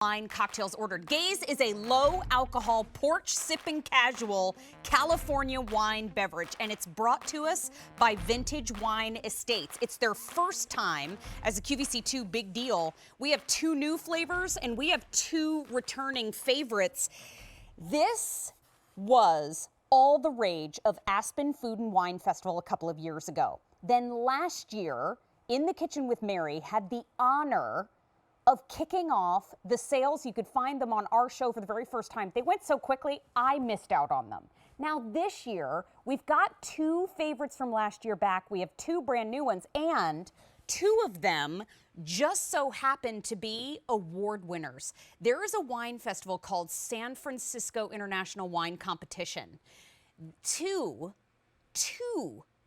Wine cocktails ordered. Gaze is a low alcohol, porch sipping casual California wine beverage, and it's brought to us by Vintage Wine Estates. It's their first time as a QVC2 big deal. We have 2 new flavors and we have 2 returning favorites. This was all the rage of Aspen Food and Wine Festival a couple of years ago. Then last year, In the Kitchen with Mary had the honor of kicking off the sales. You could find them on our show for the very first time. They went so quickly, I missed out on them. Now this year, we've got 2 favorites from last year back. We have 2 brand new ones, and 2 of them just so happen to be award winners. There is a wine festival called San Francisco International Wine Competition. Two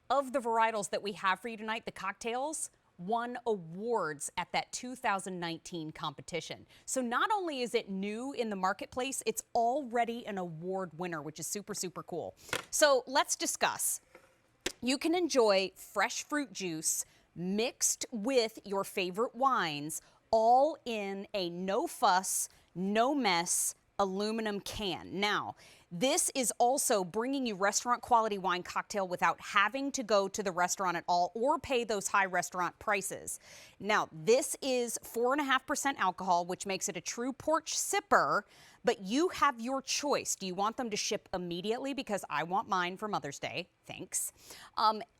of the varietals that we have for you tonight, the cocktails, won awards at that 2019 competition. So not only is it new in the marketplace, it's already an award winner, which is super, super cool. So let's discuss. You can enjoy fresh fruit juice mixed with your favorite wines, all in a no fuss, no mess aluminum can. Now, this is also bringing you restaurant quality wine cocktail without having to go to the restaurant at all or pay those high restaurant prices. Now, this is 4.5% alcohol, which makes it a true porch sipper, but you have your choice. Do you want them to ship immediately? Because I want mine for Mother's Day, thanks.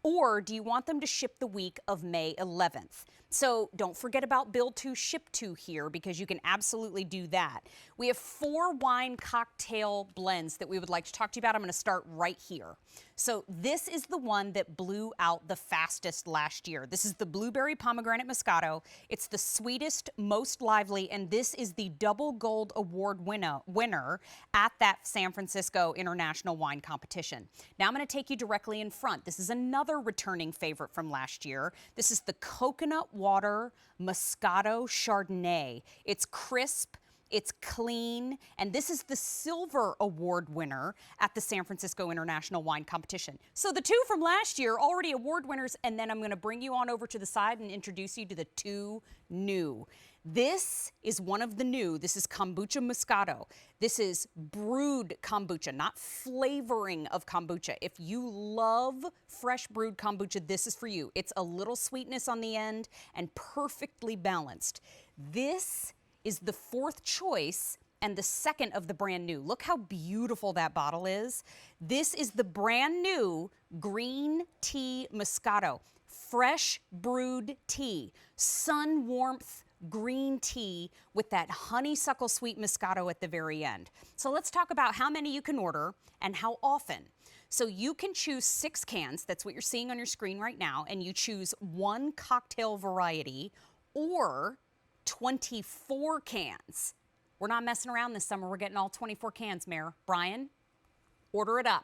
Or do you want them to ship the week of May 11th? So don't forget about build to, ship to here, because you can absolutely do that. We have 4 wine cocktail blends that we would like to talk to you about. I'm going to start right here. So this is the one that blew out the fastest last year. This is the Blueberry Pomegranate Moscato. It's the sweetest, most lively, and this is the double gold award winner at that San Francisco International Wine Competition. Now I'm going to take you directly in front. This is another returning favorite from last year. This is the Coconut Water Moscato Chardonnay. It's crisp, it's clean, and this is the silver award winner at the San Francisco International Wine Competition. So the 2 from last year, already award winners, and then I'm going to bring you on over to the side and introduce you to the 2 new. This is one of the new. This is Kombucha Moscato. This is brewed kombucha, not flavoring of kombucha. If you love fresh brewed kombucha, this is for you. It's a little sweetness on the end and perfectly balanced. This is the 4th choice and the 2nd of the brand new. Look how beautiful that bottle is. This is the brand new Green Tea Moscato. Fresh brewed tea, sun warmth green tea with that honeysuckle sweet Moscato at the very end. So let's talk about how many you can order and how often. So you can choose 6 cans, that's what you're seeing on your screen right now, and you choose 1 cocktail variety or 24 cans. We're not messing around this summer. We're getting all 24 cans, Mayor. Brian, order it up.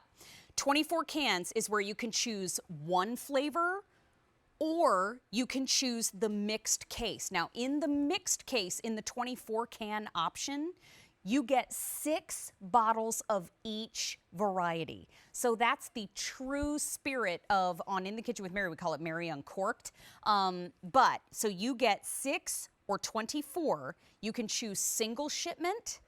24 cans is where you can choose 1 flavor or you can choose the mixed case. Now, in the mixed case, in the 24 can option, you get 6 bottles of each variety. So that's the true spirit of, on In the Kitchen with Mary, we call it Mary Uncorked. So you get 6 or 24. You can choose single shipment,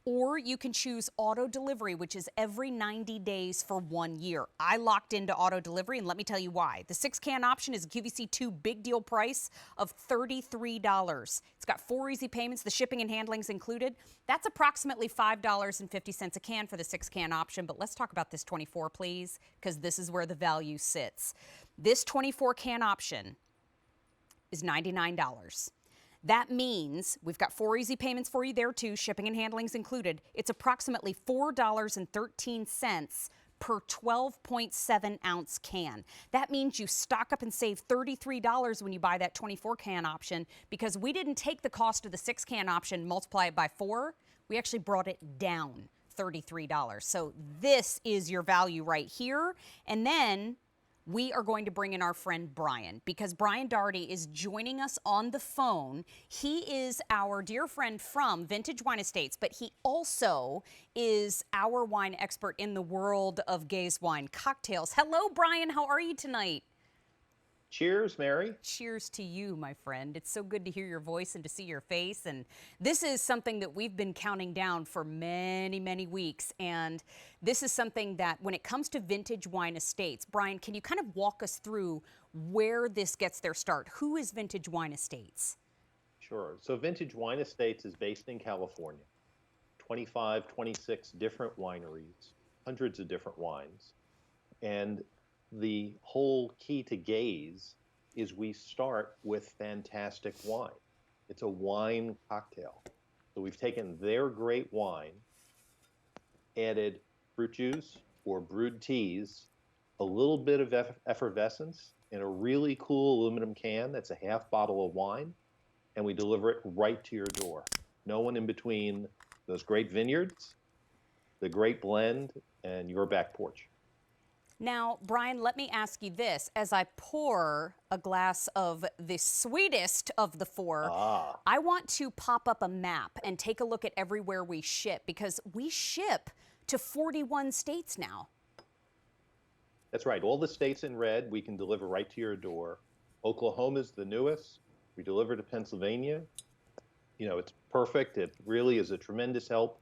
or you can choose auto delivery, which is every 90 days for 1 year. I locked into auto delivery, and let me tell you why. The 6 can option is a QVC2 big deal price of $33. It's got 4 easy payments. The shipping and handling's included. That's approximately $5.50 a can for the 6 can option. But let's talk about this 24, please, because this is where the value sits. This 24 can option is $99. That means we've got 4 easy payments for you there too, shipping and handling's included. It's approximately $4.13 per 12.7 ounce can. That means you stock up and save $33 when you buy that 24 can option, because we didn't take the cost of the 6 can option, multiply it by 4. We actually brought it down $33. So this is your value right here. And then we are going to bring in our friend Brian, because Brian Doherty is joining us on the phone. He is our dear friend from Vintage Wine Estates, but he also is our wine expert in the world of Gaze wine cocktails. Hello, Brian. How are you tonight? Cheers, Mary. Cheers to you, my friend. It's so good to hear your voice and to see your face. And this is something that we've been counting down for many, many weeks. And this is something that when it comes to vintage wine estates, Brian, can you kind of walk us through where this gets their start? Who is Vintage Wine Estates? Sure. So Vintage Wine Estates is based in California. 25, 26 different wineries, hundreds of different wines. And the whole key to Gaze is we start with fantastic wine. It's a wine cocktail. So we've taken their great wine, added fruit juice or brewed teas, a little bit of effervescence in a really cool aluminum can that's a half bottle of wine, and we deliver it right to your door. No one in between those great vineyards, the great blend, and your back porch. Now, Brian, let me ask you this. As I pour a glass of the sweetest of the four, I want to pop up a map and take a look at everywhere we ship, because we ship to 41 states now. That's right. All the states in red, we can deliver right to your door. Oklahoma's the newest. We deliver to Pennsylvania. You know, it's perfect. It really is a tremendous help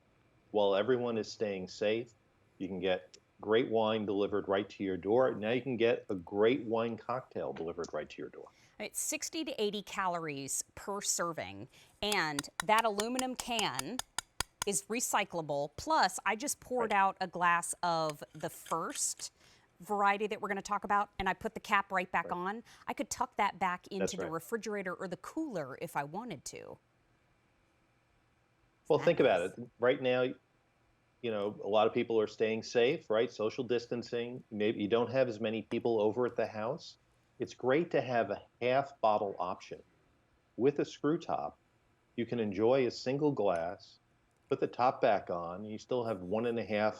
while everyone is staying safe. You can get great wine delivered right to your door. Now you can get a great wine cocktail delivered right to your door. It's 60 to 80 calories per serving, and that aluminum can is recyclable. Plus, I just poured out a glass of the first variety that we're going to talk about, and I put the cap right back on. I could tuck that back into the refrigerator or the cooler if I wanted to. Well, think about it. Right now, you know, a lot of people are staying safe, right? Social distancing. Maybe you don't have as many people over at the house. It's great to have a half bottle option. With a screw top, you can enjoy a single glass, put the top back on, and you still have 1.5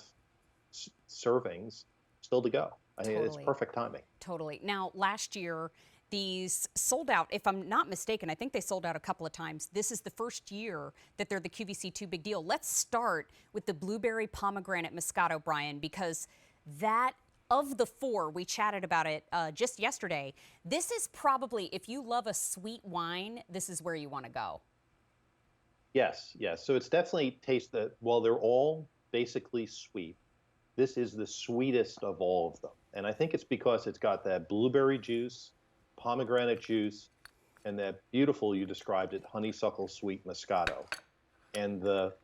servings still to go. I mean, it's perfect timing. Totally. Now, last year, these sold out, if I'm not mistaken. I think they sold out a couple of times. This is the first year that they're the QVC 2 Big Deal. Let's start with the Blueberry Pomegranate Moscato, Brian, because that, of the four, we chatted about it just yesterday. This is probably, if you love a sweet wine, this is where you want to go. Yes, yes. So it's definitely taste that, while they're all basically sweet, this is the sweetest of all of them. And I think it's because it's got that blueberry juice, pomegranate juice, and that beautiful, you described it, honeysuckle sweet Moscato. And the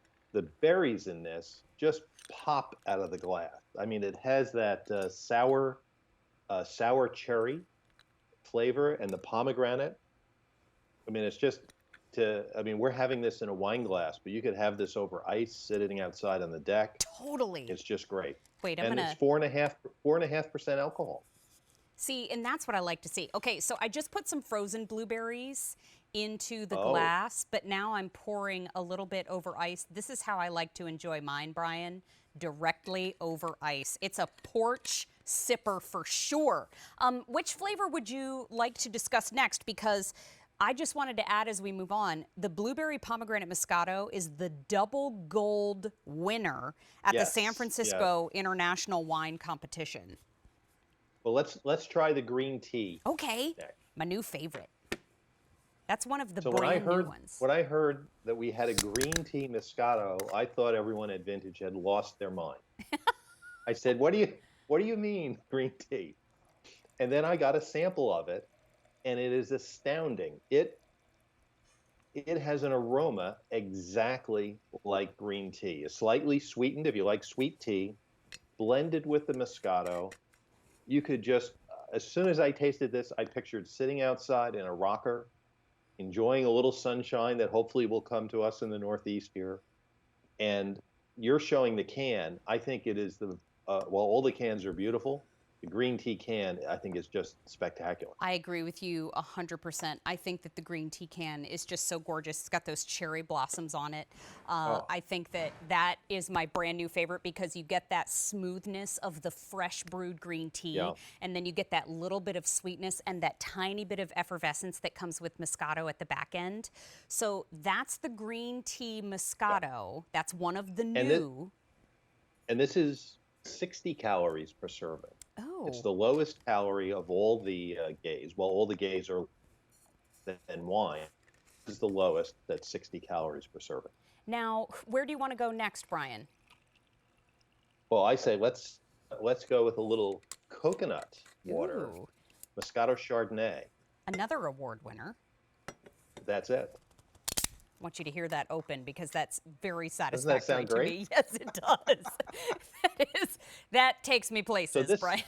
berries in this just pop out of the glass. I mean, it has that sour cherry flavor, and the pomegranate. I mean, it's just I mean, we're having this in a wine glass, but you could have this over ice sitting outside on the deck. Totally. It's just great. Wait, and it's 4.5% alcohol. See, and that's what I like to see. Okay, so I just put some frozen blueberries into the glass, but now I'm pouring a little bit over ice. This is how I like to enjoy mine, Brian, directly over ice. It's a porch sipper for sure. Which flavor would you like to discuss next? Because I just wanted to add as we move on, the Blueberry Pomegranate Moscato is the double gold winner at the San Francisco International Wine Competition. Well, let's try the green tea. Okay, my new favorite. That's one of the new ones. When I heard that we had a green tea Moscato, I thought everyone at Vintage had lost their mind. I said, what do you mean green tea? And then I got a sample of it, and it is astounding. It has an aroma exactly like green tea. It's slightly sweetened, if you like sweet tea, blended with the Moscato. You could just, as soon as I tasted this, I pictured sitting outside in a rocker, enjoying a little sunshine that hopefully will come to us in the Northeast here. And you're showing the can. I think it is while all the cans are beautiful, the green tea can, I think, is just spectacular. I agree with you 100%. I think that the green tea can is just so gorgeous. It's got those cherry blossoms on it. I think that is my brand new favorite, because you get that smoothness of the fresh brewed green tea, and then you get that little bit of sweetness and that tiny bit of effervescence that comes with Moscato at the back end. So that's the green tea Moscato. That's one of the new. And this is 60 calories per serving. Oh, It's the lowest calorie of all the gays. Well, all the gays are than wine. This is the lowest, that's 60 calories per serving. now where do you want to go next, Brian? Well, I say let's go with a little coconut water, Ooh, Moscato Chardonnay. another award winner. That's it. I want you to hear that open because that's very Doesn't that satisfactory sound to great? me. Yes, it does. That takes me So places, this Brian.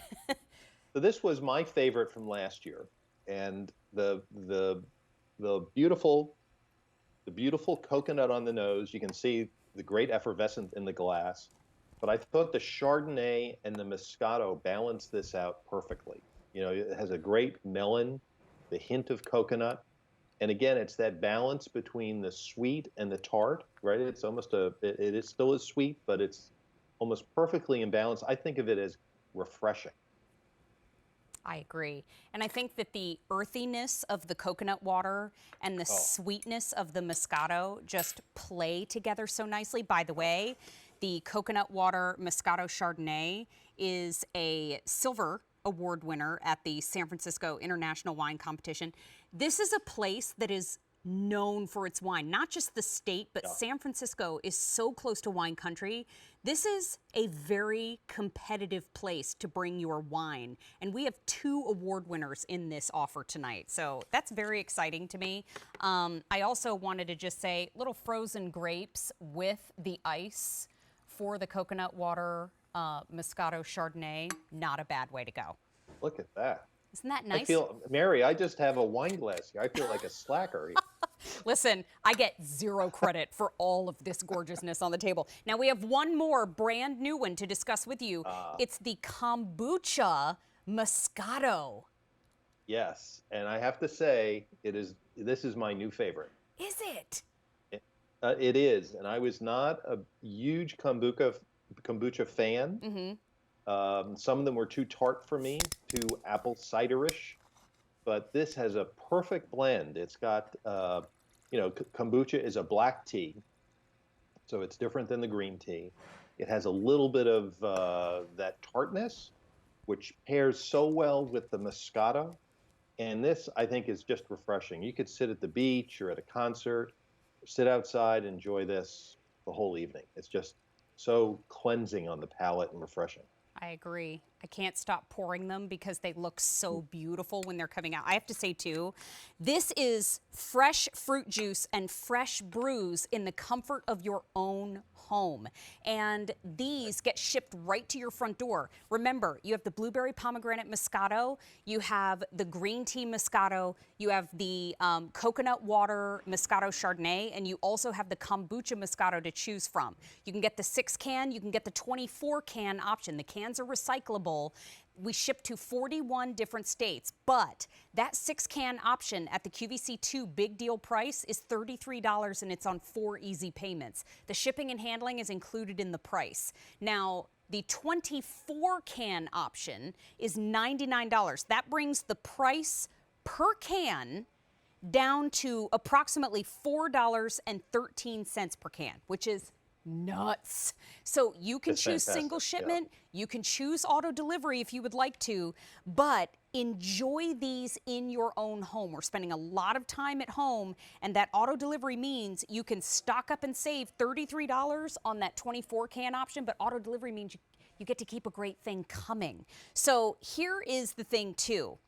so this was my favorite from last year, and the beautiful coconut on the nose. You can see the great effervescence in the glass. But I thought the Chardonnay and the Moscato balanced this out perfectly. You know, it has a great melon, the hint of coconut. And again, it's that balance between the sweet and the tart, right? It's almost it is still as sweet, but it's almost perfectly in balance. I think of it as refreshing. I agree. And I think that the earthiness of the coconut water and the Oh, sweetness of the Moscato just play together so nicely. By the way, the coconut water Moscato Chardonnay is a silver award winner at the San Francisco International Wine Competition. This is a place that is known for its wine, not just the state, but yeah. San Francisco is so close to wine country. This is a very competitive place to bring your wine. And we have 2 award winners in this offer tonight. So that's very exciting to me. I also wanted to just say little frozen grapes with the ice for the coconut water Moscato Chardonnay, not a bad way to go. Look at that. Isn't that I nice? feel, Mary, I just have a wine glass here. I feel like a slacker. Listen, I get 0 credit for all of this gorgeousness on the table. Now we have one more brand new one to discuss with you. It's the Kombucha Moscato. Yes, and I have to say, this is my new favorite. Is it? It is, and I was not a huge kombucha fan. Some of them were too tart for me, too apple ciderish. But this has a perfect blend. It's got, kombucha is a black tea, so it's different than the green tea. It has a little bit of that tartness, which pairs so well with the Moscato. And this, I think, is just refreshing. You could sit at the beach or at a concert, sit outside, enjoy this the whole evening. It's just so cleansing on the palate and refreshing. I agree. I can't stop pouring them because they look so beautiful when they're coming out. I have to say, too, this is fresh fruit juice and fresh brews in the comfort of your own home. And these get shipped right to your front door. Remember, you have the blueberry pomegranate Moscato, you have the green tea Moscato, you have the coconut water Moscato Chardonnay, and you also have the Kombucha Moscato to choose from. You can get the 6-can, you can get the 24-can option. The cans are recyclable. We ship to 41 different states, but that 6-can option at the QVC 2 big deal price is $33, and it's on 4 easy payments. The shipping and handling is included in the price. Now, the 24-can option is $99. That brings the price per can down to approximately $4.13 per can, which is nuts. So you can It's choose fantastic. single Yeah. shipment, you can choose auto delivery if you would like to, but enjoy these in your own home. We're spending a lot of time at home, and that auto delivery means you can stock up and save $33 on that 24-can option, but auto delivery means you get to keep a great thing coming. So here is the thing, too.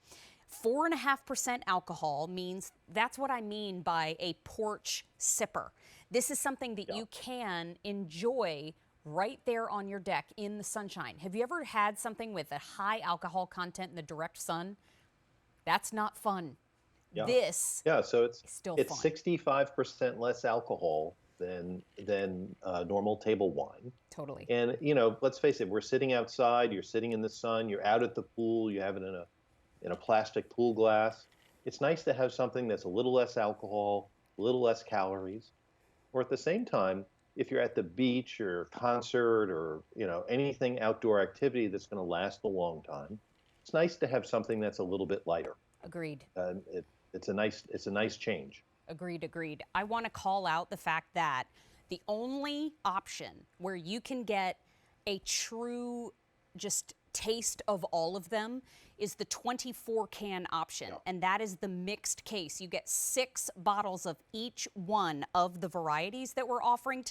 4.5% alcohol means that's what I mean by a porch sipper. This is something that you can enjoy right there on your deck in the sunshine. Have you ever had something with a high alcohol content in the direct sun? That's not fun. Yeah. This So is still it's fun. 65% less alcohol than normal table wine. Totally. And let's face it, we're sitting outside. You're sitting in the sun. You're out at the pool. You have it in a plastic pool glass. It's nice to have something that's a little less alcohol, a little less calories. Or at the same time, if you're at the beach or concert or anything outdoor activity that's going to last a long time, it's nice to have something that's a little bit lighter. Agreed. It's a nice change. Agreed. I want to call out the fact that the only option where you can get a true just taste of all of them is the 24 can option, and that is the mixed case. You get 6 bottles of each one of the varieties that we're offering